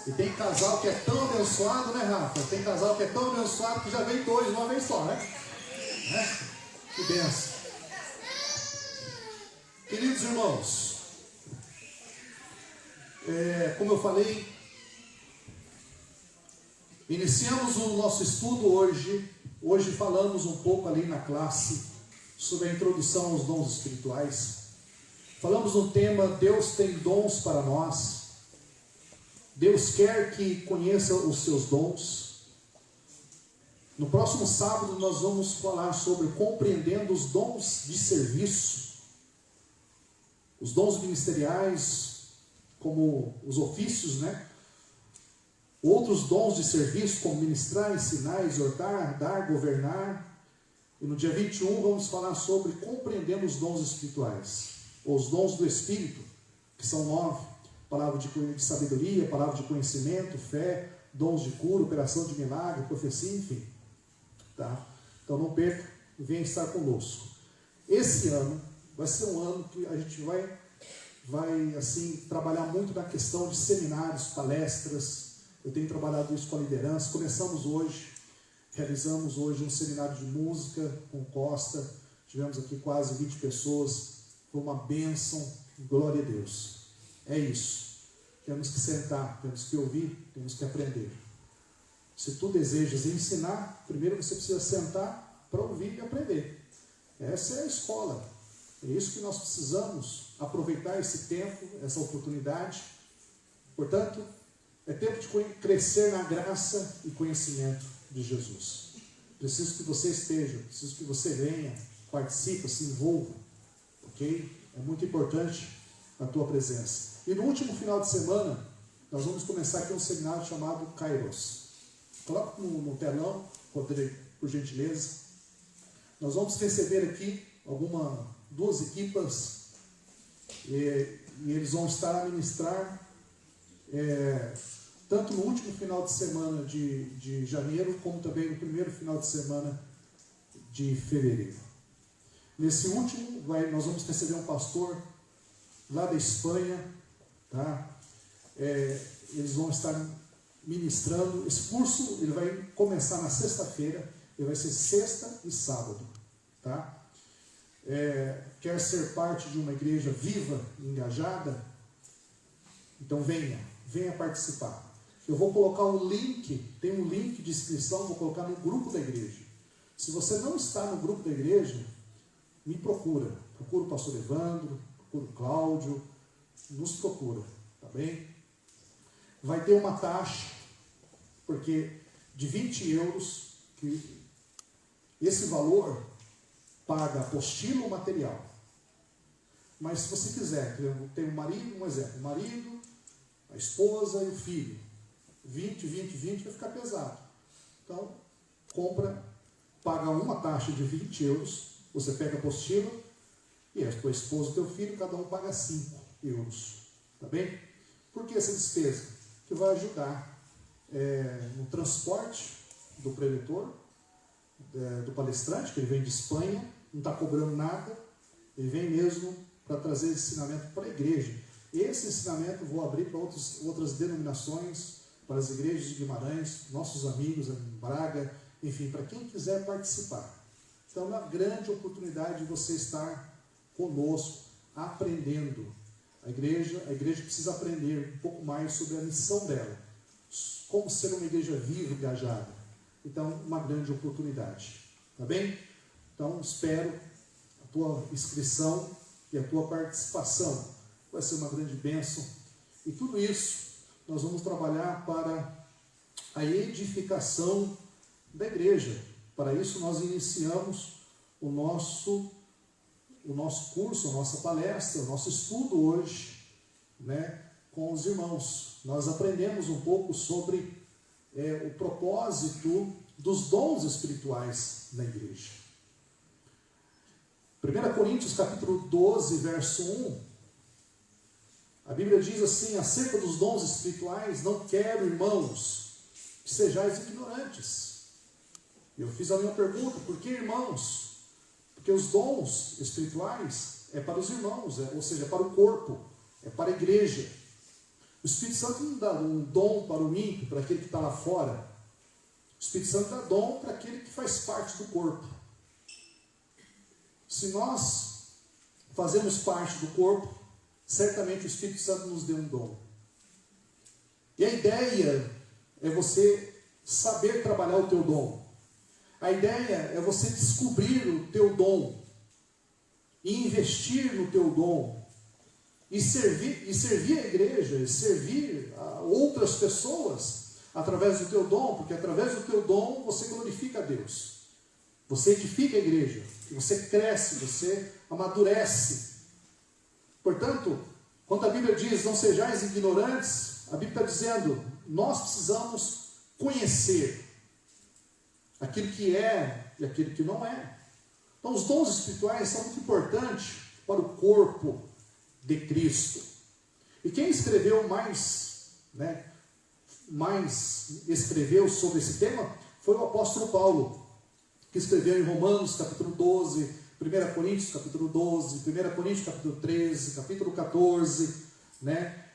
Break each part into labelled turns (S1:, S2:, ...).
S1: E tem casal que é tão abençoado, né, Rafa? Tem casal que é tão abençoado que já vem dois uma vez só, né? Que benção. Queridos irmãos, como eu falei, iniciamos o nosso estudo hoje. Hoje falamos um pouco ali na classe sobre a introdução aos dons espirituais. Falamos no tema Deus tem dons para nós. Deus quer que conheça os seus dons. No próximo sábado nós vamos falar sobre compreendendo os dons de serviço. Os dons ministeriais, como os ofícios, né? Outros dons de serviço, como ministrar, ensinar, exortar, dar, governar. E no dia 21 vamos falar sobre compreendendo os dons espirituais, ou os dons do Espírito, que são 9. Palavra de sabedoria, palavra de conhecimento, fé, dons de cura, operação de milagre, profecia, enfim. Tá? Então não perca, venha estar conosco. Esse ano vai ser um ano que a gente vai assim, trabalhar muito na questão de seminários, palestras. Eu tenho trabalhado isso com a liderança. Realizamos hoje um seminário de música com Costa. Tivemos aqui quase 20 pessoas. Foi uma bênção, glória a Deus. É isso. Temos que sentar, temos que ouvir, temos que aprender. Se tu desejas ensinar, primeiro você precisa sentar para ouvir e aprender. Essa é a escola. É isso que nós precisamos aproveitar esse tempo, essa oportunidade. Portanto, é tempo de crescer na graça e conhecimento de Jesus. Preciso que você esteja, preciso que você venha, participe, se envolva. Ok? É muito importante a tua presença. E no último final de semana, nós vamos começar aqui um seminário chamado Kairos. Coloca no telão, Rodrigo, por gentileza. Nós vamos receber aqui duas equipas e eles vão estar a ministrar tanto no último final de semana de janeiro, como também no primeiro final de semana de fevereiro. Nesse último, nós vamos receber um pastor lá da Espanha, tá? Eles vão estar ministrando. Esse curso ele vai começar na sexta-feira, ele vai ser sexta e sábado, tá? Quer ser parte de uma igreja viva, engajada? Então venha participar. Eu vou colocar um link, tem um link de inscrição, vou colocar no grupo da igreja. Se você não está no grupo da igreja, me procura o pastor Evandro, procura o Cláudio, nos procura, tá bem? Vai ter uma taxa, porque de 20 euros, que esse valor paga apostila ou material. Mas se você quiser, tem um marido, um exemplo, o marido, a esposa e o filho, 20 vai ficar pesado. Então, paga uma taxa de 20 euros, você pega a apostila, e a tua esposa e o teu filho, cada um paga 5 euros. Tá bem? Por que essa despesa? Que vai ajudar no transporte do preletor, do palestrante, que ele vem de Espanha, não está cobrando nada, ele vem mesmo para trazer ensinamento para a igreja. Esse ensinamento eu vou abrir para outras denominações, para as igrejas de Guimarães, nossos amigos em Braga, enfim, para quem quiser participar. Então é uma grande oportunidade de você estar conosco, aprendendo. A igreja precisa aprender um pouco mais sobre a missão dela, como ser uma igreja viva, engajada. Então, uma grande oportunidade. Tá bem? Então, espero a tua inscrição e a tua participação. Vai ser uma grande bênção. E tudo isso, nós vamos trabalhar para a edificação da igreja. Para isso, nós iniciamos o nosso curso, a nossa palestra, o nosso estudo hoje, né, com os irmãos. Nós aprendemos um pouco sobre o propósito dos dons espirituais na igreja. 1 Coríntios capítulo 12, verso 1, a Bíblia diz assim, acerca dos dons espirituais, não quero, irmãos, que sejais ignorantes. Eu fiz a minha pergunta, por que irmãos? Porque os dons espirituais é para os irmãos, ou seja, é para o corpo, é para a igreja. O Espírito Santo não dá um dom para o ímpio, para aquele que está lá fora. O Espírito Santo dá dom para aquele que faz parte do corpo. Se nós fazemos parte do corpo, certamente o Espírito Santo nos deu um dom. E a ideia é você saber trabalhar o teu dom. A ideia é você descobrir o teu dom e investir no teu dom e servir a igreja, e servir a outras pessoas através do teu dom, porque através do teu dom você glorifica a Deus, você edifica a igreja, você cresce, você amadurece. Portanto, quando a Bíblia diz não sejais ignorantes, a Bíblia está dizendo nós precisamos conhecer aquilo que é e aquilo que não é. Então os dons espirituais são muito importantes para o corpo de Cristo. E quem escreveu mais escreveu sobre esse tema foi o apóstolo Paulo, que escreveu em Romanos capítulo 12, 1 Coríntios capítulo 12, 1 Coríntios capítulo 13, capítulo 14,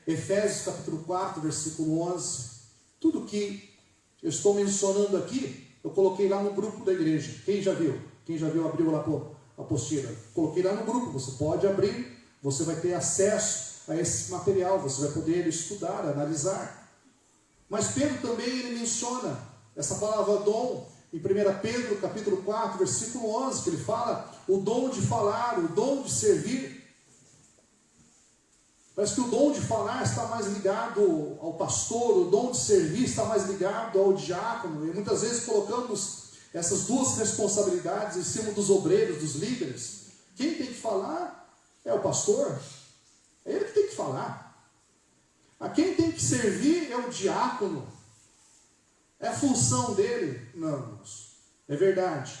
S1: Efésios capítulo 4, versículo 11. Tudo que eu estou mencionando aqui, eu coloquei lá no grupo da igreja. Quem já viu? Quem já viu, abriu lá a apostila. Coloquei lá no grupo, você pode abrir, você vai ter acesso a esse material, você vai poder estudar, analisar. Mas Pedro também ele menciona essa palavra dom em 1 Pedro capítulo 4, versículo 11, que ele fala o dom de falar, o dom de servir. Parece que o dom de falar está mais ligado ao pastor, o dom de servir está mais ligado ao diácono, e muitas vezes colocamos essas duas responsabilidades em cima dos obreiros, dos líderes. Quem tem que falar é o pastor, é ele que tem que falar. A quem tem que servir é o diácono, é a função dele. Não, irmãos, é verdade.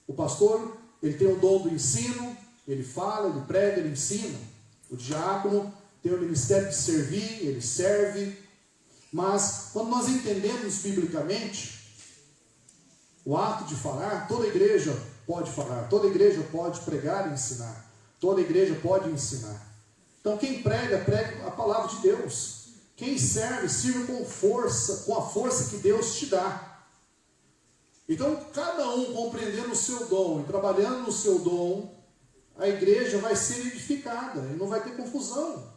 S1: O pastor, ele tem o dom do ensino, ele fala, ele prega, ele ensina. O diácono tem o ministério de servir, ele serve. Mas quando nós entendemos biblicamente o ato de falar, toda igreja pode falar, toda igreja pode pregar e ensinar, toda igreja pode ensinar. Então quem prega, prega a palavra de Deus. Quem serve, sirva com força, com a força que Deus te dá. Então cada um compreendendo o seu dom e trabalhando no seu dom, a igreja vai ser edificada e não vai ter confusão.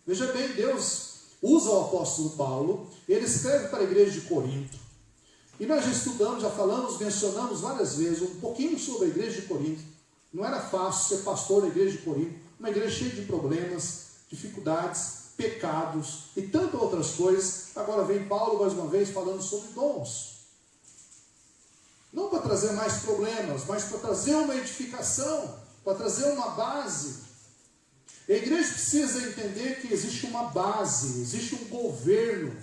S1: Veja bem, Deus usa o apóstolo Paulo, ele escreve para a igreja de Corinto. E nós já estudamos, já falamos, mencionamos várias vezes um pouquinho sobre a igreja de Corinto. Não era fácil ser pastor da igreja de Corinto, uma igreja cheia de problemas, dificuldades, pecados e tantas outras coisas. Agora vem Paulo mais uma vez falando sobre dons. Não para trazer mais problemas, mas para trazer uma edificação, para trazer uma base. A igreja precisa entender que existe uma base, existe um governo,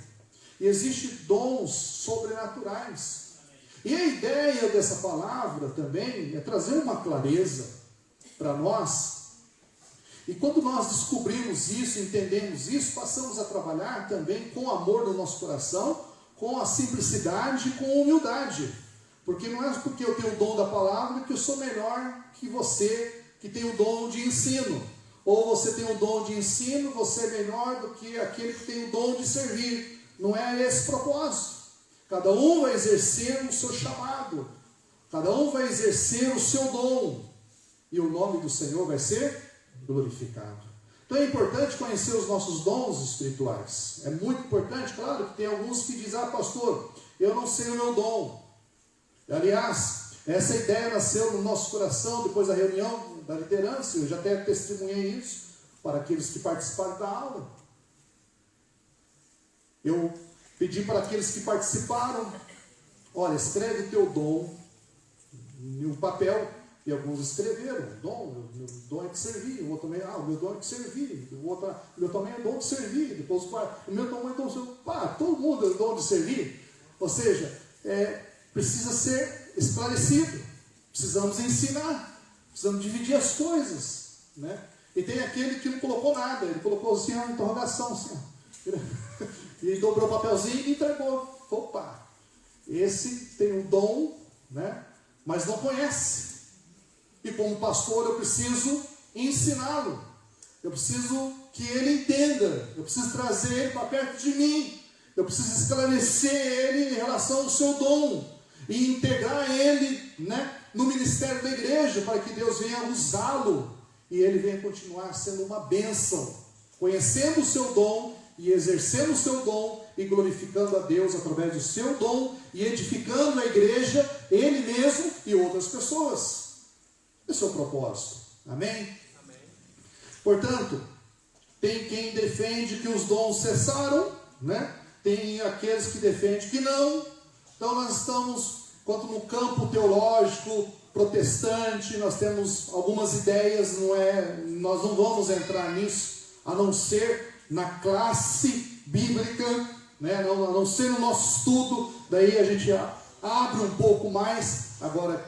S1: e existe dons sobrenaturais. E a ideia dessa palavra também é trazer uma clareza para nós. E quando nós descobrimos isso, entendemos isso, passamos a trabalhar também com amor no nosso coração, com a simplicidade e com a humildade. Porque não é porque eu tenho o dom da palavra que eu sou melhor que você que tem o dom de ensino. Ou você tem o dom de ensino, você é melhor do que aquele que tem o dom de servir. Não é esse propósito. Cada um vai exercer o seu chamado. Cada um vai exercer o seu dom. E o nome do Senhor vai ser glorificado. Então é importante conhecer os nossos dons espirituais. É muito importante, claro, que tem alguns que dizem, pastor, eu não sei o meu dom. Aliás, essa ideia nasceu no nosso coração depois da reunião da liderança. Eu já até testemunhei isso para aqueles que participaram da aula. Eu pedi para aqueles que participaram, olha, escreve o teu dom em um papel. E alguns escreveram, meu dom é de servir. O outro também, o meu dom é de servir. O outro, o meu também é dom de servir. Depois o meu dom é dom de servir. Todo mundo é dom de servir. Ou seja, precisa ser esclarecido. Precisamos ensinar. Precisamos dividir as coisas. E tem aquele que não colocou nada. Ele colocou assim uma interrogação. Assim, e dobrou o papelzinho e entregou. Opa! Esse tem um dom, mas não conhece. E como pastor eu preciso ensiná-lo. Eu preciso que ele entenda. Eu preciso trazer ele para perto de mim. Eu preciso esclarecer ele em relação ao seu dom. E integrar ele, né, no ministério da igreja, para que Deus venha usá-lo. E ele venha continuar sendo uma bênção. Conhecendo o seu dom e exercendo o seu dom e glorificando a Deus através do seu dom e edificando a igreja, ele mesmo e outras pessoas. Esse é o propósito. Amém?
S2: Amém.
S1: Portanto, tem quem defende que os dons cessaram, né? Tem aqueles que defendem que não. Então nós estamos, quanto no campo teológico protestante, nós temos algumas ideias, nós não vamos entrar nisso, a não ser na classe bíblica, né? A não ser no nosso estudo, daí a gente abre um pouco mais. Agora,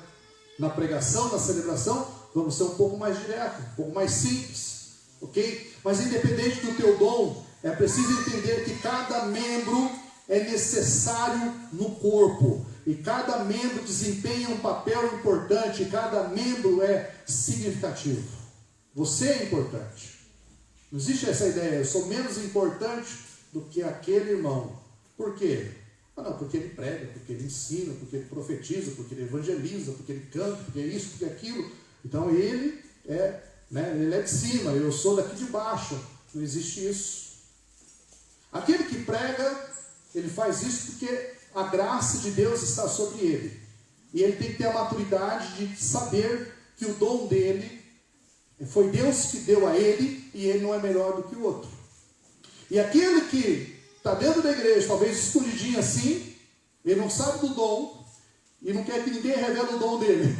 S1: na pregação, na celebração, vamos ser um pouco mais direto, um pouco mais simples, ok? Mas independente do teu dom, é preciso entender que cada membro é necessário no corpo, e cada membro desempenha um papel importante, e cada membro é significativo. Você é importante. Não existe essa ideia, eu sou menos importante do que aquele irmão. Por quê? Não, porque ele prega, porque ele ensina, porque ele profetiza, porque ele evangeliza, porque ele canta, porque é isso, porque é aquilo. Então ele é, né, ele é de cima, eu sou daqui de baixo. Não existe isso. Aquele que prega, ele faz isso porque a graça de Deus está sobre ele. E ele tem que ter a maturidade de saber que o dom dele foi Deus que deu a ele, e ele não é melhor do que o outro. E aquele que está dentro da igreja, talvez escondidinho assim, ele não sabe do dom, e não quer que ninguém revele o dom dele,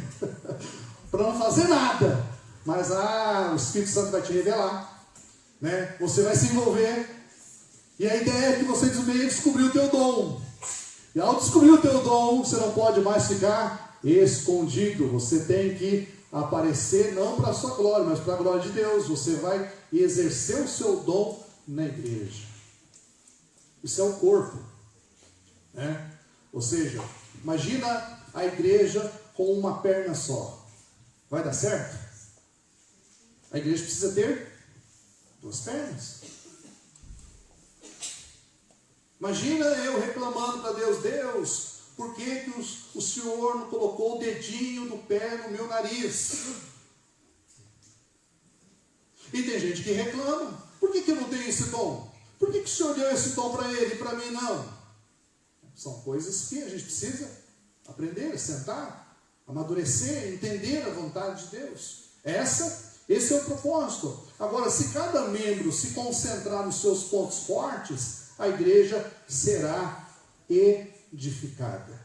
S1: para não fazer nada. Mas o Espírito Santo vai te revelar, né? Você vai se envolver, e a ideia é que você venha descobrir o teu dom. E ao descobrir o teu dom, você não pode mais ficar escondido. Você tem que aparecer não para a sua glória, mas para a glória de Deus. Você vai exercer o seu dom na igreja. Isso é o corpo, né? Ou seja, imagina a igreja com uma perna só. Vai dar certo? A igreja precisa ter 2 pernas. Imagina eu reclamando para Deus: Deus, por que o Senhor não colocou o dedinho do pé no meu nariz? E tem gente que reclama: por que eu não tenho esse dom? Por que o Senhor deu esse dom para ele e para mim não? São coisas que a gente precisa aprender, sentar, amadurecer, entender a vontade de Deus. Esse é o propósito. Agora, se cada membro se concentrar nos seus pontos fortes, a igreja será edificada.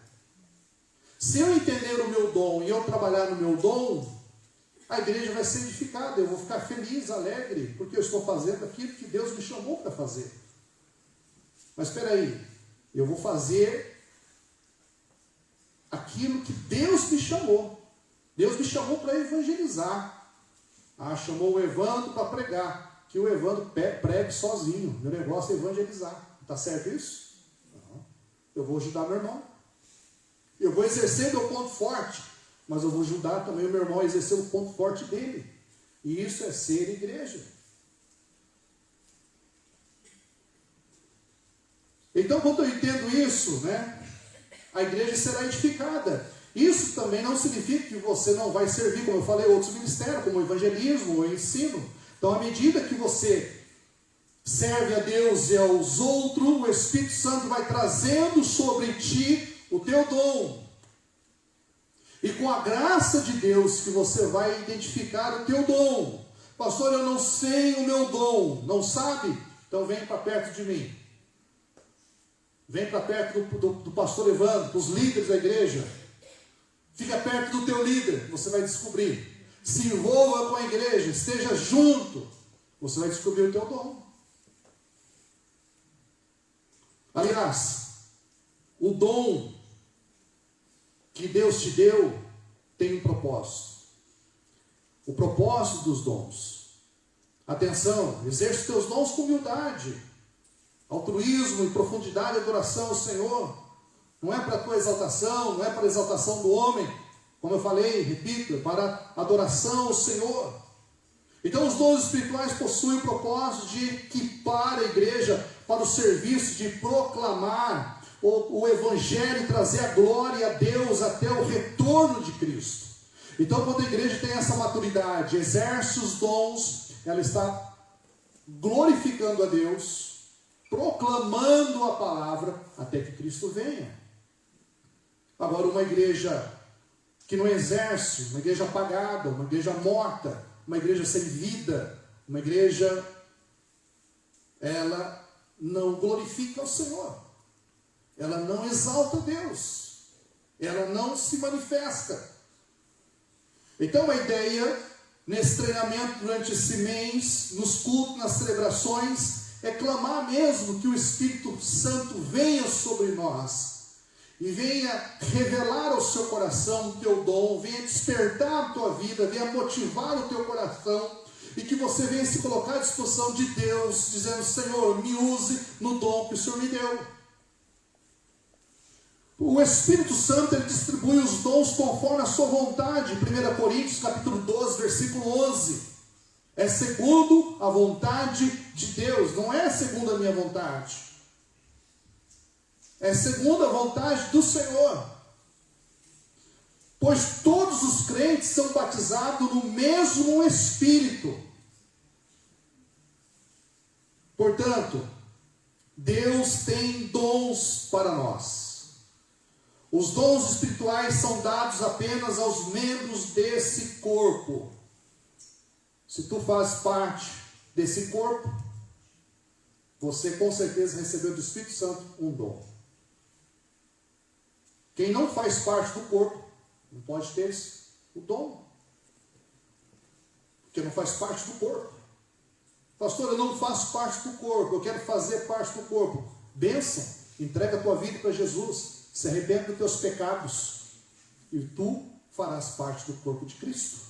S1: Se eu entender o meu dom e eu trabalhar no meu dom, a igreja vai ser edificada. Eu vou ficar feliz, alegre, porque eu estou fazendo aquilo que Deus me chamou para fazer. Mas espera aí, eu vou fazer aquilo que Deus me chamou. Deus me chamou para evangelizar. Chamou o Evandro para pregar. Que o Evandro pregue sozinho. Meu negócio é evangelizar. Está certo isso? Não. Eu vou ajudar meu irmão. Eu vou exercer meu ponto forte. Mas eu vou ajudar também o meu irmão a exercer o ponto forte dele. E isso é ser igreja. Então, quando eu entendo isso, né, a igreja será edificada. Isso também não significa que você não vai servir, como eu falei, outros ministérios, como o evangelismo ou o ensino. Então, à medida que você serve a Deus e aos outros, o Espírito Santo vai trazendo sobre ti o teu dom. E com a graça de Deus que você vai identificar o teu dom. Pastor, eu não sei o meu dom. Não sabe? Então vem para perto de mim. Vem para perto do pastor Evandro, dos líderes da igreja. Fica perto do teu líder, você vai descobrir. Se envolva com a igreja, esteja junto. Você vai descobrir o teu dom. Aliás, o dom que Deus te deu tem um propósito. O propósito dos dons. Atenção, exerce os teus dons com humildade, altruísmo e profundidade de adoração ao Senhor. Não é para a tua exaltação, não é para a exaltação do homem. Como eu falei, repito, é para a adoração ao Senhor. Então os dons espirituais possuem o propósito de equipar a igreja para o serviço de proclamar o evangelho e trazer a glória a Deus até o retorno de Cristo. Então quando a igreja tem essa maturidade, exerce os dons, ela está glorificando a Deus, proclamando a palavra até que Cristo venha. Agora uma igreja que não exerce, uma igreja apagada, uma igreja morta, uma igreja sem vida, uma igreja, ela não glorifica o Senhor, ela não exalta Deus, ela não se manifesta. Então a ideia, nesse treinamento durante esse mês, nos cultos, nas celebrações, é clamar mesmo que o Espírito Santo venha sobre nós, e venha revelar ao seu coração o teu dom, venha despertar a tua vida, venha motivar o teu coração, e que você venha se colocar à disposição de Deus, dizendo: Senhor, me use no dom que o Senhor me deu. O Espírito Santo, ele distribui os dons conforme a sua vontade. 1 Coríntios capítulo 12, versículo 11. É segundo a vontade de Deus, não é segundo a minha vontade. É segundo a vontade do Senhor. Pois todos os crentes são batizados no mesmo Espírito. Portanto, Deus tem dons para nós. Os dons espirituais são dados apenas aos membros desse corpo. Se tu fazes parte desse corpo, você com certeza recebeu do Espírito Santo um dom. Quem não faz parte do corpo, não pode ter o dom. Porque não faz parte do corpo. Pastor, eu não faço parte do corpo, eu quero fazer parte do corpo. Bênção, entrega a tua vida para Jesus, se arrepende dos teus pecados, e tu farás parte do corpo de Cristo.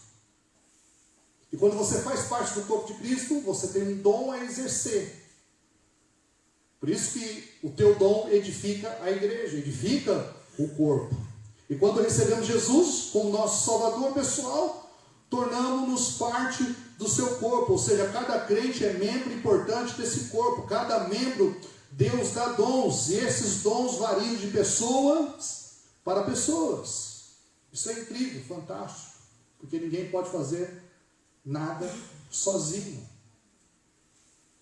S1: E quando você faz parte do corpo de Cristo, você tem um dom a exercer. Por isso que o teu dom edifica a igreja, edifica o corpo. E quando recebemos Jesus como nosso Salvador pessoal, tornamos-nos parte do seu corpo. Ou seja, cada crente é membro importante desse corpo. Cada membro, Deus dá dons, e esses dons variam de pessoas para pessoas. Isso é incrível, fantástico, porque ninguém pode fazer nada sozinho.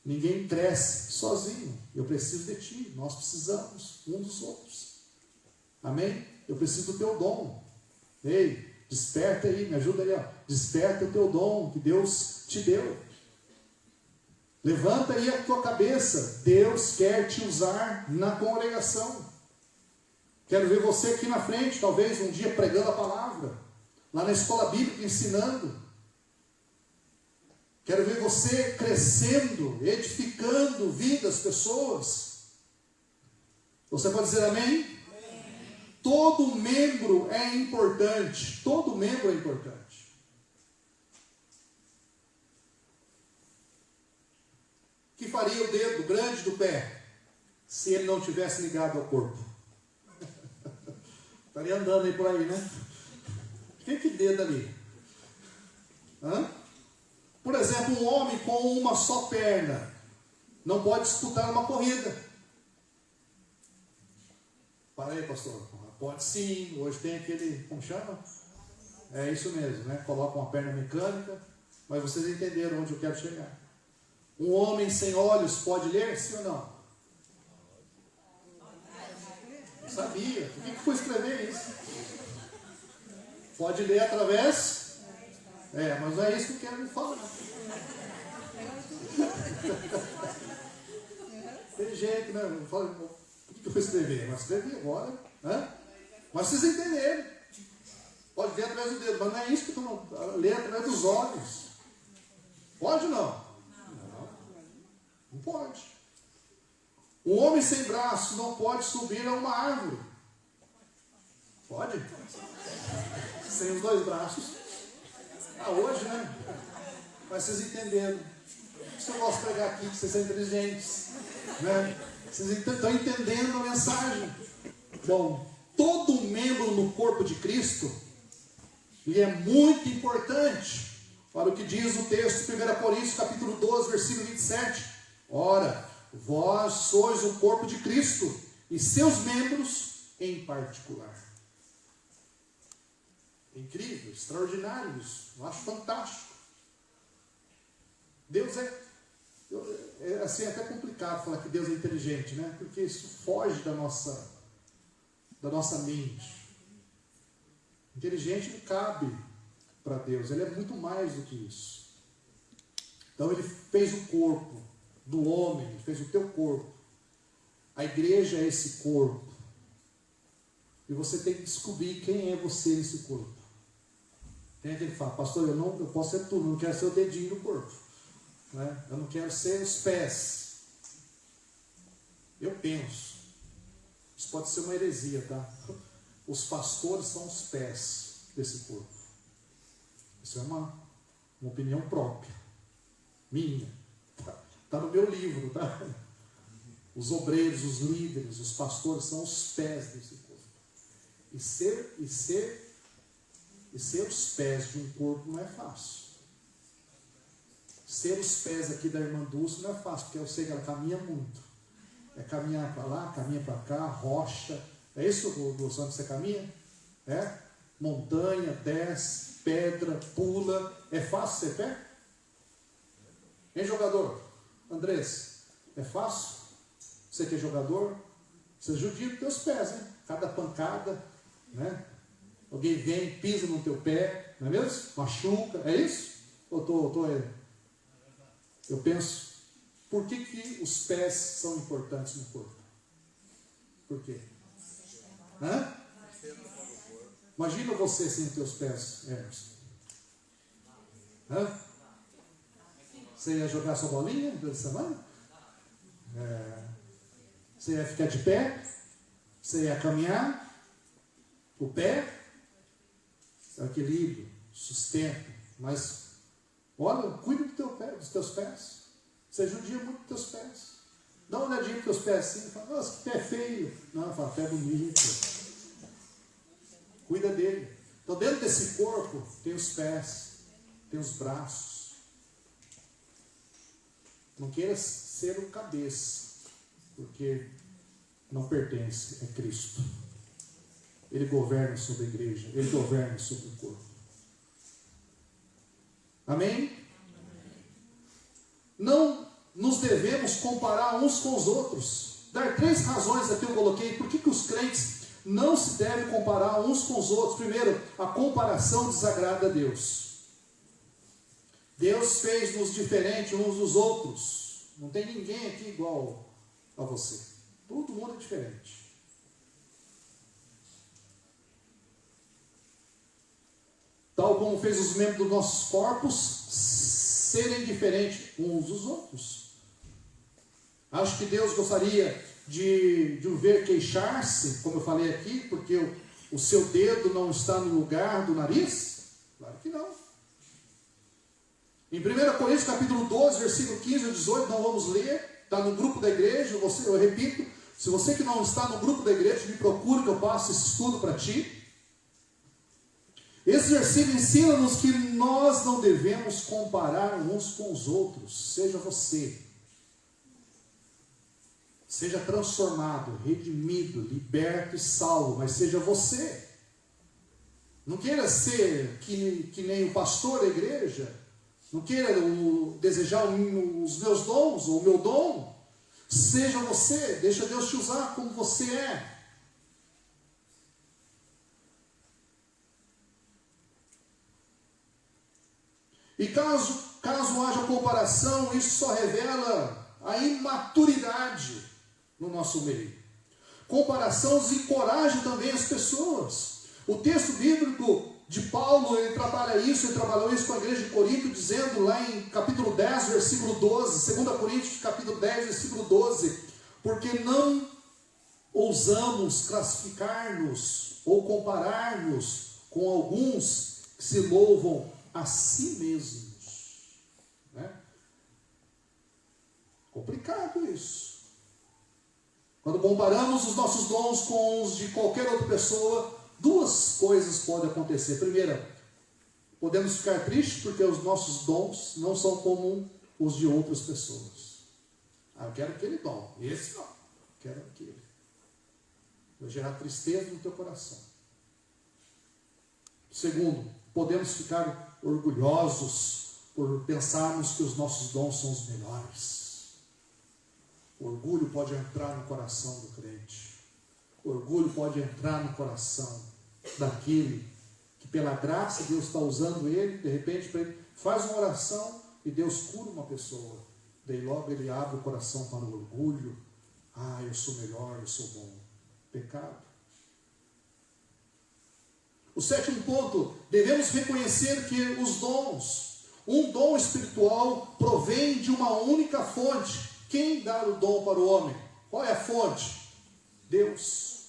S1: Ninguém cresce sozinho. Eu preciso de ti, nós precisamos um dos outros. Amém? Eu preciso do teu dom. Ei, desperta aí, me ajuda aí, ó. Desperta o teu dom que Deus te deu. Levanta aí a tua cabeça. Deus quer te usar na congregação. Quero ver você aqui na frente, talvez um dia pregando a palavra, lá na escola bíblica ensinando. Quero ver você crescendo, edificando vidas, pessoas. Você pode dizer amém? Todo membro é importante. Todo membro é importante. O que faria o dedo grande do pé se ele não tivesse ligado ao corpo? Estaria andando aí por aí, né? Que dedo ali? Hã? Por exemplo, um homem com uma só perna não pode disputar uma corrida. Para aí, pastor. Pode sim, hoje tem aquele, como chama? É isso mesmo, né? Coloca uma perna mecânica, mas vocês entenderam onde eu quero chegar. Um homem sem olhos pode ler, sim ou não? Não sabia. Por que foi escrever isso? Pode ler através? Mas não é isso que eu quero falar. Tem jeito, né? Eu falo, por que eu fui escrever? Mas escrevi agora. Mas vocês entenderam. Pode ler através do dedo, mas não é isso que eu estou falando. Ler através dos olhos. Pode ou não? Não pode. Um homem sem braço não pode subir a uma árvore. Pode? Sem os dois braços. Hoje, né? Mas vocês entenderam. Por isso eu posso pregar aqui, que vocês são inteligentes, né? Vocês estão entendendo a mensagem. Bom, todo membro no corpo de Cristo, ele é muito importante. Olha o que diz o texto, 1 Coríntios capítulo 12, versículo 27. Ora, vós sois o corpo de Cristo, e seus membros em particular. Incrível, extraordinário isso. Eu acho fantástico. Deus é assim, até complicado falar que Deus é inteligente, né? Porque isso foge da nossa mente. Inteligente não cabe para Deus, ele é muito mais do que isso. Então ele fez o corpo do homem, ele fez o teu corpo. A igreja é esse corpo. E você tem que descobrir quem é você nesse corpo. Tem gente que fala, pastor, eu posso ser tudo, eu não quero ser o dedinho do corpo. Né? Eu não quero ser os pés. Eu penso. Isso pode ser uma heresia, tá? Os pastores são os pés desse corpo. Isso é uma opinião própria. Minha. Está no meu livro, tá? Os obreiros, os líderes, os pastores são os pés desse corpo. E ser os pés de um corpo não é fácil. Ser os pés aqui da irmã Dulce não é fácil, porque eu sei que ela caminha muito. É caminhar para lá, caminha para cá, rocha. É isso, Dulce, onde você caminha? É? Montanha, desce, pedra, pula. É fácil ser pé? Hein, jogador? Andrés, é fácil? Você que é jogador? Você judia com teus pés, né? Cada pancada, né? Alguém vem, pisa no teu pé, não é mesmo? Machuca, é isso? Eu penso, por que os pés são importantes no corpo? Por quê? Hã? Imagina você sem teus pés, Emerson. Hã? Você ia jogar sua bolinha durante a semana? Você ia ficar de pé? Você ia caminhar? O pé? É o equilíbrio, sustento. Mas, olha, cuida do teu pé, dos teus pés. Você judia muito dos teus pés. Dá uma olhadinha nos teus pés assim e fala, nossa, que pé feio. Não, fala, pé bonito. Cuida dele. Então, dentro desse corpo, tem os pés, tem os braços. Não queira ser o cabeça, porque não pertence, é Cristo. Ele governa sobre a igreja, ele governa sobre o corpo. Amém? Não nos devemos comparar uns com os outros. Dar 3 razões aqui eu coloquei. Por que os crentes não se devem comparar uns com os outros? Primeiro, a comparação desagrada a Deus. Deus fez-nos diferentes uns dos outros. Não tem ninguém aqui igual a você. Todo mundo é diferente. Tal como fez os membros dos nossos corpos serem diferentes uns dos outros. Acho que Deus gostaria de o ver queixar-se, como eu falei aqui, porque o seu dedo não está no lugar do nariz? Claro que não. Em 1 Coríntios capítulo 12, versículo 15 a 18, não vamos ler, está no grupo da igreja, eu repito, se você que não está no grupo da igreja, me procure que eu passo esse estudo para ti. Esse versículo ensina-nos que nós não devemos comparar uns com os outros. Seja você. Seja transformado, redimido, liberto e salvo, mas seja você. Não queira ser que nem o pastor da igreja. Não queira desejar os meus dons, ou o meu dom. Seja você, deixa Deus te usar como você é. E caso haja comparação, isso só revela a imaturidade no nosso meio. Comparação desencoraja também as pessoas. O texto bíblico de Paulo, ele trabalhou isso com a igreja de Corinto, dizendo lá em capítulo 10, versículo 12, 2 Coríntios capítulo 10, versículo 12, porque não ousamos classificar-nos ou comparar-nos com alguns que se louvam a si mesmos. Né? Complicado isso. Quando comparamos os nossos dons com os de qualquer outra pessoa, 2 coisas podem acontecer. Primeira, Podemos ficar tristes porque os nossos dons não são como os de outras pessoas. Eu quero aquele dom, esse não, quero aquele. Vai gerar tristeza no teu coração. Segundo, podemos ficar orgulhosos por pensarmos que os nossos dons são os melhores. O orgulho pode entrar no coração do crente. O orgulho pode entrar no coração daquele que pela graça Deus está usando ele, de repente faz uma oração e Deus cura uma pessoa. Daí logo ele abre o coração para o orgulho. Eu sou melhor, eu sou bom. Pecado. O sétimo ponto, devemos reconhecer que os dons, um dom espiritual provém de uma única fonte. Quem dá o dom para o homem? Qual é a fonte? Deus.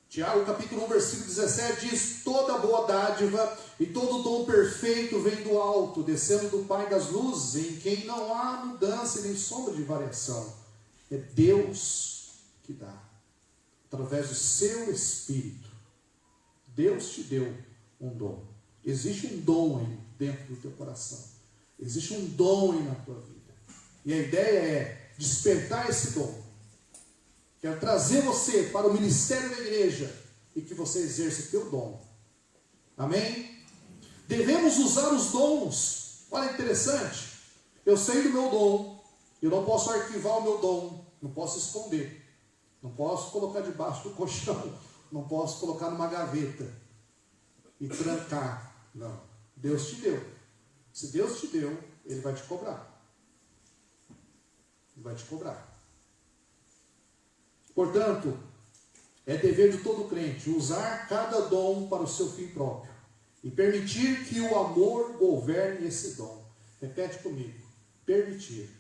S1: Tiago capítulo 1, versículo 17 diz: toda boa dádiva e todo dom perfeito vem do alto, descendo do Pai das luzes, em quem não há mudança nem sombra de variação. É Deus que dá, através do seu Espírito. Deus te deu um dom. Existe um dom aí dentro do teu coração. Existe um dom aí na tua vida. E a ideia é despertar esse dom. Quero trazer você para o ministério da igreja e que você exerça o teu dom. Amém? Devemos usar os dons. Olha que interessante. Eu sei do meu dom. Eu não posso arquivar o meu dom. Não posso esconder. Não posso colocar debaixo do colchão. Não posso colocar numa gaveta e trancar. Não. Deus te deu. Se Deus te deu, Ele vai te cobrar. Ele vai te cobrar. Portanto, é dever de todo crente usar cada dom para o seu fim próprio e permitir que o amor governe esse dom. Repete comigo. Permitir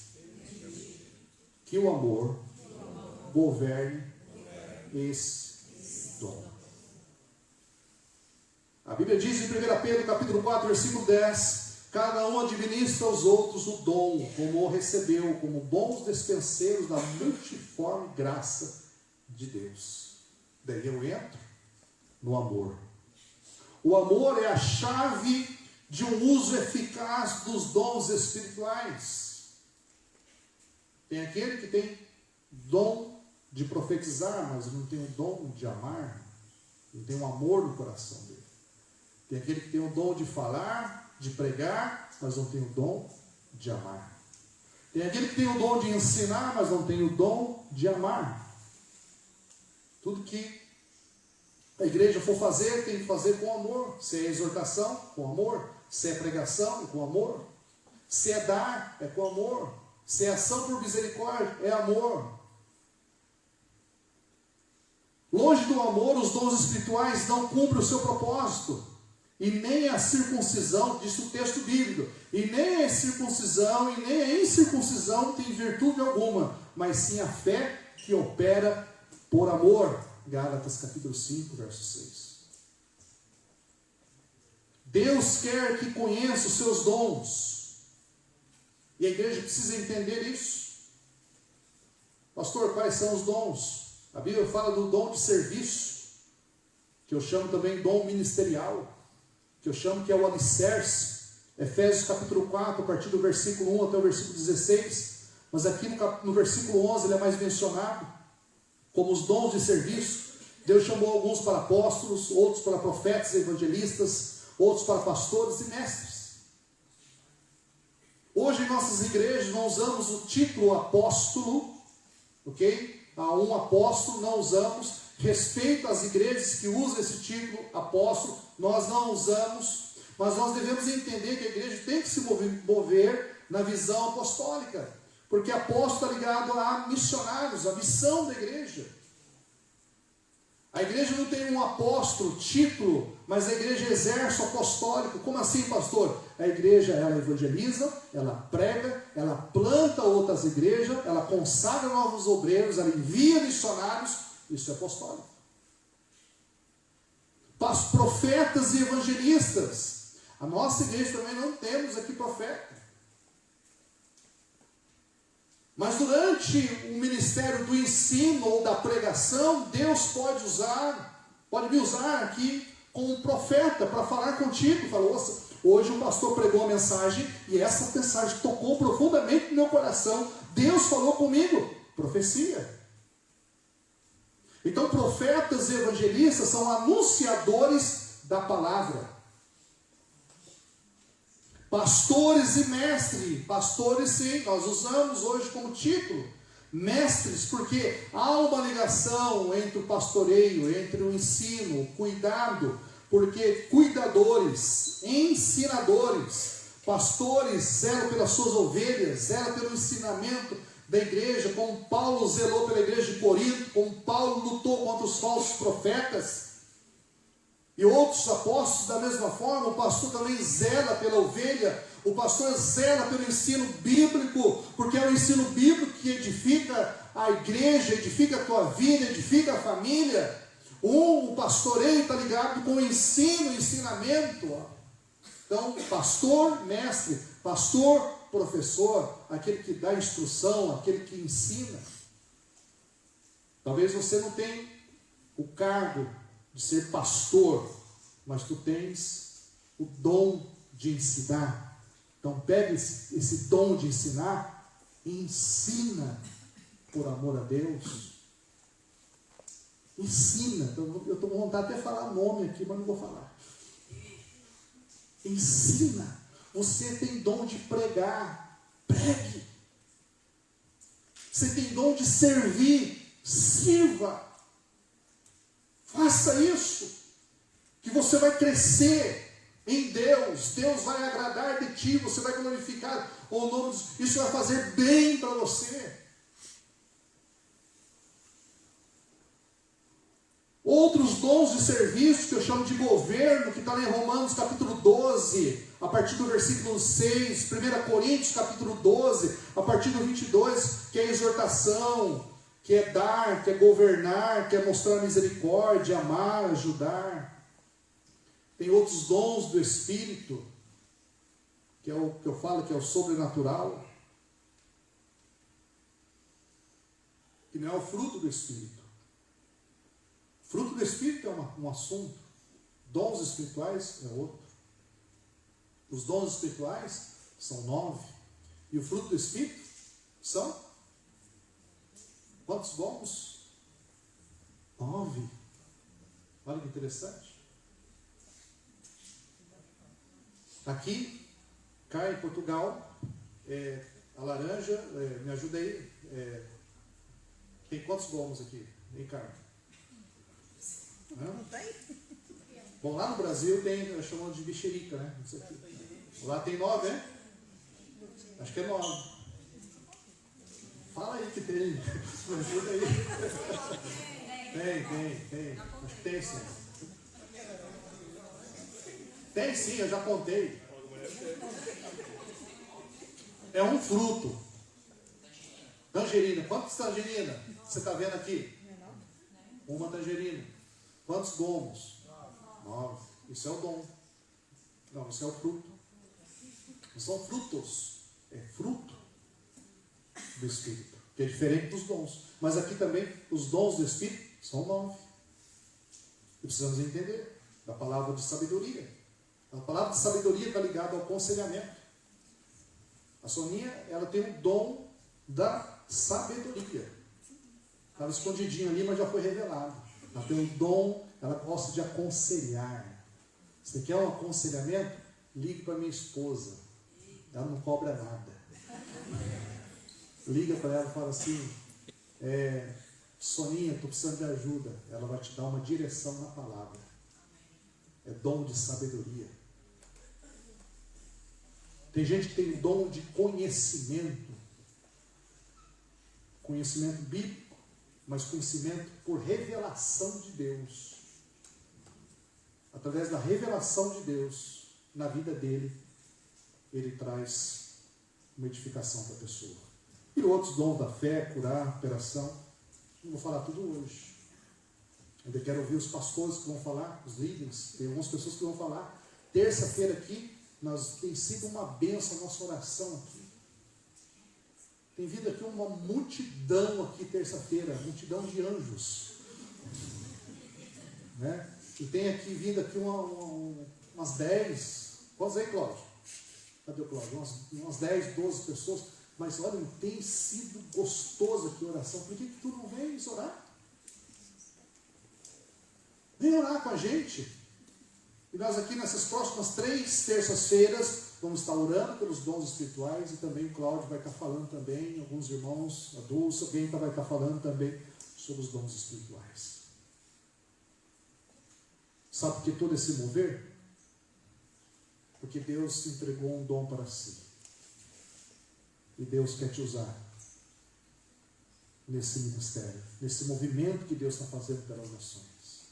S1: que o amor governe esse dom. A Bíblia diz em 1 Pedro capítulo 4, versículo 10: cada um administra aos outros o dom, como o recebeu, como bons despenseiros da multiforme graça de Deus. Daí eu entro no amor. O amor é a chave de um uso eficaz dos dons espirituais. Tem aquele que tem dom de profetizar, mas não tem o dom de amar, não tem um amor no coração dele. Tem aquele que tem o dom de falar, de pregar, mas não tem o dom de amar. Tem aquele que tem o dom de ensinar, mas não tem o dom de amar. Tudo que a igreja for fazer, tem que fazer com amor. Se é exortação, com amor. Se é pregação, é com amor. Se é dar, é com amor. Se é ação por misericórdia, é amor. Longe do amor, os dons espirituais não cumprem o seu propósito. E nem a circuncisão, diz o texto bíblico, e nem a circuncisão e nem a incircuncisão tem virtude alguma, mas sim a fé que opera por amor. Gálatas capítulo 5, verso 6. Deus quer que conheça os seus dons. E a igreja precisa entender isso. Pastor, quais são os dons? A Bíblia fala do dom de serviço, que eu chamo também dom ministerial, que eu chamo que é o alicerce. Efésios capítulo 4, a partir do versículo 1 até o versículo 16. Mas aqui no versículo 11 ele é mais mencionado como os dons de serviço. Deus chamou alguns para apóstolos, outros para profetas e evangelistas, outros para pastores e mestres. Hoje em nossas igrejas não usamos o título apóstolo, ok? A um apóstolo não usamos. Respeito às igrejas que usam esse título apóstolo, nós não usamos, mas nós devemos entender que a igreja tem que se mover na visão apostólica, porque apóstolo é ligado a missionários, a missão da igreja. A igreja não tem um apóstolo, título, mas a igreja exerce o apostólico. Como assim, pastor? A igreja, ela evangeliza, ela prega, ela planta outras igrejas, ela consagra novos obreiros, ela envia missionários. Isso é apostólico. Para os profetas e evangelistas, a nossa igreja também não temos aqui profeta. Mas durante o ministério do ensino ou da pregação, Deus pode me usar aqui com um profeta para falar contigo. Falou, hoje o pastor pregou uma mensagem e essa mensagem tocou profundamente no meu coração. Deus falou comigo. Profecia. Então, profetas e evangelistas são anunciadores da palavra. Pastores e mestres. Pastores, sim, nós usamos hoje como título. Mestres, porque há uma ligação entre o pastoreio, entre o ensino, o cuidado, porque cuidadores, ensinadores, pastores zelam pelas suas ovelhas, zelam pelo ensinamento da igreja, como Paulo zelou pela igreja de Corinto, como Paulo lutou contra os falsos profetas, e outros apóstolos da mesma forma. O pastor também zela pela ovelha, o pastor zela pelo ensino bíblico, porque é o ensino bíblico que edifica a igreja, edifica a tua vida, edifica a família. O pastoreio está ligado com o ensino, o ensinamento. Então, pastor, mestre, pastor, professor, aquele que dá instrução, aquele que ensina. Talvez você não tenha o cargo de ser pastor, mas tu tens o dom de ensinar. Então pega esse dom de ensinar e ensina por amor a Deus. Ensina. Então, eu estou com vontade de até falar nome aqui, mas não vou falar. Ensina. Você tem dom de pregar. Pregue. Você tem dom de servir. Sirva. Faça isso. Que você vai crescer em Deus. Deus vai agradar de ti. Você vai glorificar o nome de Deus. Isso vai fazer bem para você. Outros dons de serviço, que eu chamo de governo, que está lá em Romanos capítulo 12, a partir do versículo 6, 1 Coríntios capítulo 12, a partir do 22, que é exortação, que é dar, que é governar, que é mostrar misericórdia, amar, ajudar. Tem outros dons do Espírito, que é o que eu falo, que é o sobrenatural, que não é o fruto do Espírito. Fruto do Espírito é um assunto, dons espirituais é outro. Os dons espirituais são 9, e o fruto do Espírito são quantos dons? 9. Olha que interessante. Aqui, cá em Portugal, a laranja, me ajuda aí, tem quantos gomos aqui, hein, Carmen? Não tem? Bom, lá no Brasil tem, chamamos de bicherica, né? Isso aqui. Lá tem 9, né? Acho que é 9. Fala aí que tem. Me ajuda aí. Tem. Acho que tem sim. Tem sim, eu já contei. É um fruto. Tangerina. Quantas tangerinas você está vendo aqui? Uma tangerina. Quantos gomos? 9. Isso é o dom. Não, isso é o fruto. Não são frutos. É fruto do Espírito, que é diferente dos dons. Mas aqui também, os dons do Espírito são 9. E precisamos entender da palavra de sabedoria. A palavra de sabedoria está ligada ao aconselhamento. A Soninha, ela tem o dom da sabedoria. Estava escondidinho ali, mas já foi revelado. Ela tem um dom, ela gosta de aconselhar. Você quer um aconselhamento? Ligue para minha esposa. Ela não cobra nada. Liga para ela e fala assim, Soninha, estou precisando de ajuda. Ela vai te dar uma direção na palavra. É dom de sabedoria. Tem gente que tem dom de conhecimento. Conhecimento bíblico, mas conhecimento por revelação de Deus. Através da revelação de Deus na vida dele, ele traz uma edificação para a pessoa. E outros dons da fé, curar, operação. Não vou falar tudo hoje. Ainda quero ouvir os pastores que vão falar, os líderes. Tem algumas pessoas que vão falar. Terça-feira aqui, tem sido uma bênção a nossa oração aqui. Tem vindo aqui uma multidão aqui terça-feira, multidão de anjos. Né? E tem aqui vindo aqui umas 10. Quantos aí, Cláudio? Cadê o Cláudio? Umas 10, 12 pessoas. Mas olha, tem sido gostoso aqui a oração. Por que tu não vens orar? Vem orar com a gente. E nós aqui nessas próximas 3 terças-feiras vamos estar orando pelos dons espirituais. E também o Cláudio vai estar falando também, alguns irmãos, a Dulce, alguém vai estar falando também sobre os dons espirituais. Sabe por que todo esse mover? Porque Deus entregou um dom para si. E Deus quer te usar nesse ministério, nesse movimento que Deus está fazendo pelas nações.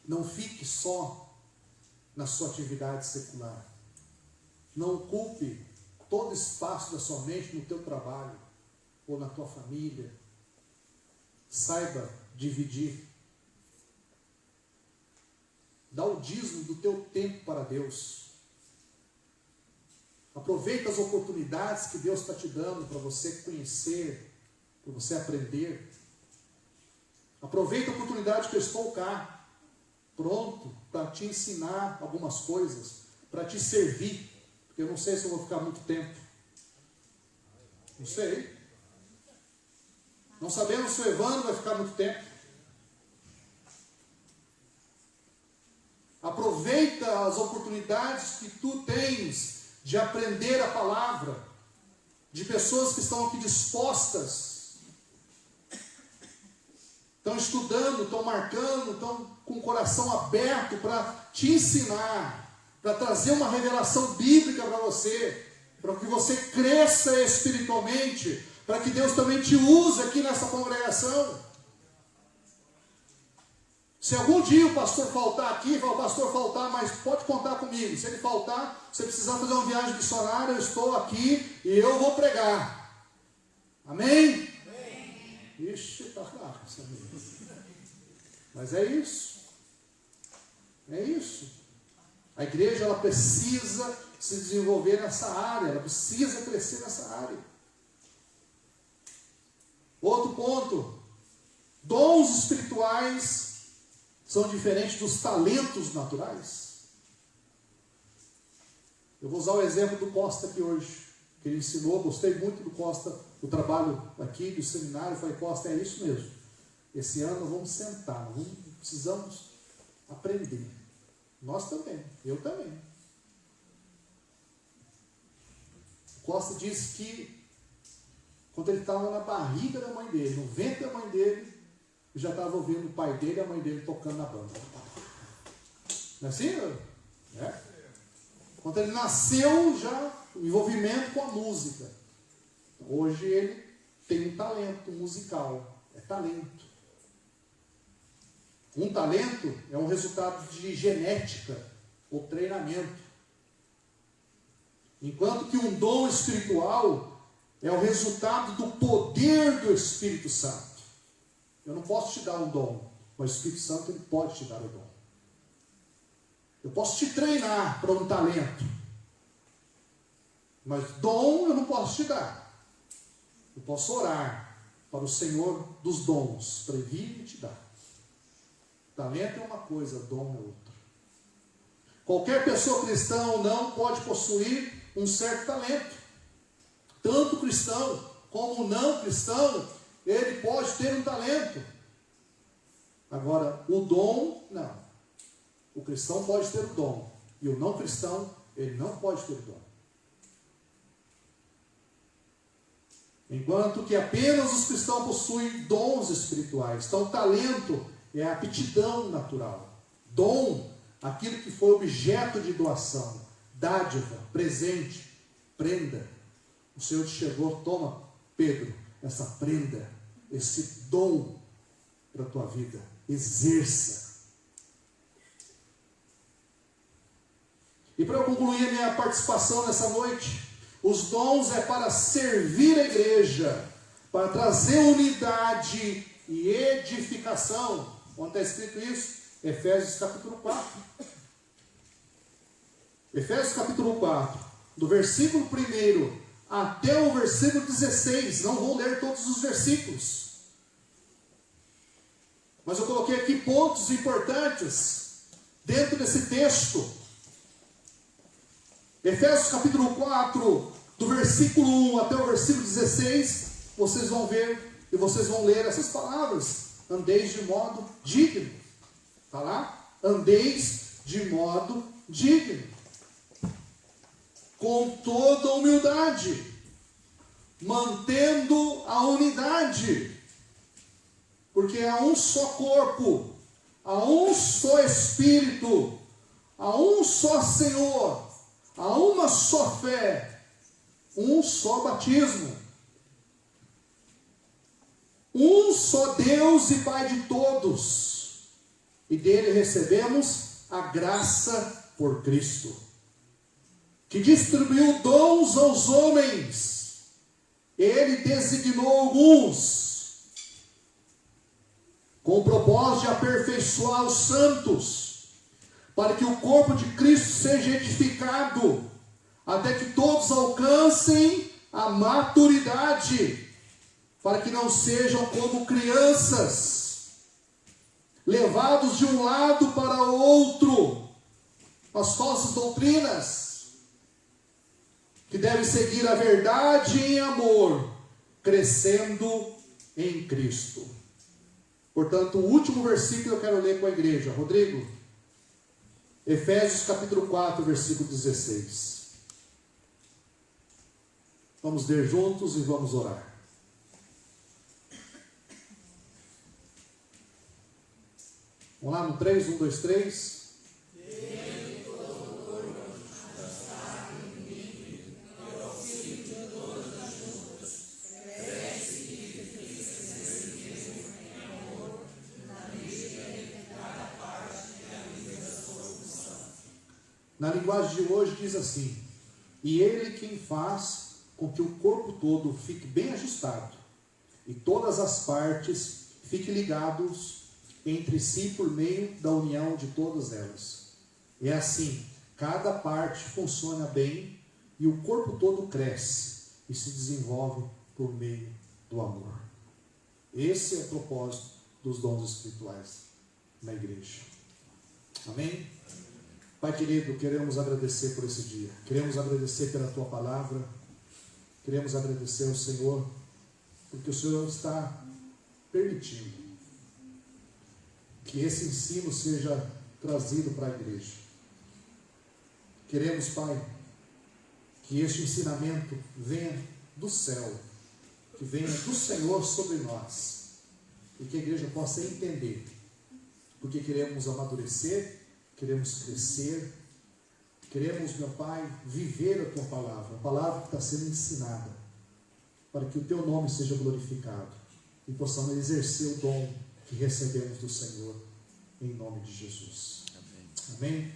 S1: Não fique só na sua atividade secular. Não ocupe todo espaço da sua mente no teu trabalho ou na tua família. Saiba dividir. Dá o dízimo do teu tempo para Deus. Aproveita as oportunidades que Deus está te dando para você conhecer, para você aprender. Aproveita a oportunidade que eu estou cá, pronto para te ensinar algumas coisas, para te servir, porque eu não sei se eu vou ficar muito tempo. Não sei. Não sabemos se o Evandro vai ficar muito tempo. Aproveita as oportunidades que tu tens de aprender a palavra, de pessoas que estão aqui dispostas, estão estudando, estão marcando, estão com o coração aberto para te ensinar, para trazer uma revelação bíblica para você, para que você cresça espiritualmente, para que Deus também te use aqui nessa congregação. Se algum dia o pastor faltar aqui, o pastor faltar, mas pode contar comigo. Se ele faltar, se precisar fazer uma viagem missionária, eu estou aqui e eu vou pregar. Amém? Amém. Ixi, está claro. Mas é isso. É isso. A igreja ela precisa se desenvolver nessa área, ela precisa crescer nessa área. Outro ponto. Dons espirituais são diferentes dos talentos naturais. Eu vou usar o exemplo do Costa aqui hoje, que ele ensinou, gostei muito do Costa, o trabalho aqui do seminário. Falei, Costa, é isso mesmo. Esse ano nós vamos sentar, precisamos aprender. Nós também, eu também. O Costa disse que quando ele estava na barriga da mãe dele, no ventre da mãe dele, eu já estava ouvindo o pai dele e a mãe dele tocando na banda. Não é assim? É. Quando ele nasceu, já o envolvimento com a música. Hoje ele tem um talento musical. É talento. Um talento é um resultado de genética ou treinamento. Enquanto que um dom espiritual é o resultado do poder do Espírito Santo. Eu não posso te dar um dom, mas o Espírito Santo ele pode te dar o dom. Eu posso te treinar para um talento, mas dom eu não posso te dar. Eu posso orar para o Senhor dos dons, para ele vir e te dar. Talento é uma coisa, dom é outra. Qualquer pessoa cristã ou não pode possuir um certo talento. Tanto cristão como não cristão, ele pode ter um talento. Agora, o dom, não. O cristão pode ter o dom. E o não cristão, ele não pode ter o dom. Enquanto que apenas os cristãos possuem dons espirituais. Então, talento é a aptidão natural. Dom, aquilo que foi objeto de doação. Dádiva, presente, prenda. O Senhor te chegou, toma, Pedro, essa prenda, esse dom para a tua vida. Exerça. E para eu concluir a minha participação nessa noite, os dons é para servir a igreja, para trazer unidade e edificação. Onde está escrito isso? Efésios capítulo 4. Efésios capítulo 4, do versículo 1 até o versículo 16. Não vou ler todos os versículos. Mas eu coloquei aqui pontos importantes dentro desse texto. Efésios capítulo 4, do versículo 1 até o versículo 16, vocês vão ver e vocês vão ler essas palavras. Andeis de modo digno. Está lá? Andeis de modo digno. Com toda humildade. Mantendo a unidade. Porque há um só corpo. Há um só Espírito. Há um só Senhor. Há uma só fé. Um só batismo. Um só Deus e Pai de todos, e dele recebemos a graça por Cristo, que distribuiu dons aos homens. Ele designou alguns com o propósito de aperfeiçoar os santos, para que o corpo de Cristo seja edificado, até que todos alcancem a maturidade, para que não sejam como crianças, levados de um lado para o outro, as falsas doutrinas, que devem seguir a verdade em amor, crescendo em Cristo. Portanto, o último versículo eu quero ler com a igreja. Rodrigo, Efésios capítulo 4, versículo 16. Vamos ler juntos e vamos orar. Vamos lá no 3, 1, 2, 3. Na linguagem de hoje diz assim: e ele quem faz com que o corpo todo fique bem ajustado e todas as partes fiquem ligados entre si por meio da união de todas elas. É assim, cada parte funciona bem e o corpo todo cresce e se desenvolve por meio do amor. Esse é o propósito dos dons espirituais na igreja. Amém? Pai querido, queremos agradecer por esse dia. Queremos agradecer pela Tua palavra. Queremos agradecer ao Senhor, porque o Senhor está permitindo que esse ensino seja trazido para a igreja. Queremos, Pai, que este ensinamento venha do céu, que venha do Senhor sobre nós, e que a igreja possa entender, porque queremos amadurecer, queremos crescer, queremos, meu Pai, viver a Tua palavra, a palavra que está sendo ensinada, para que o Teu nome seja glorificado, e possamos exercer o dom que recebemos do Senhor, em nome de Jesus. Amém? Amém?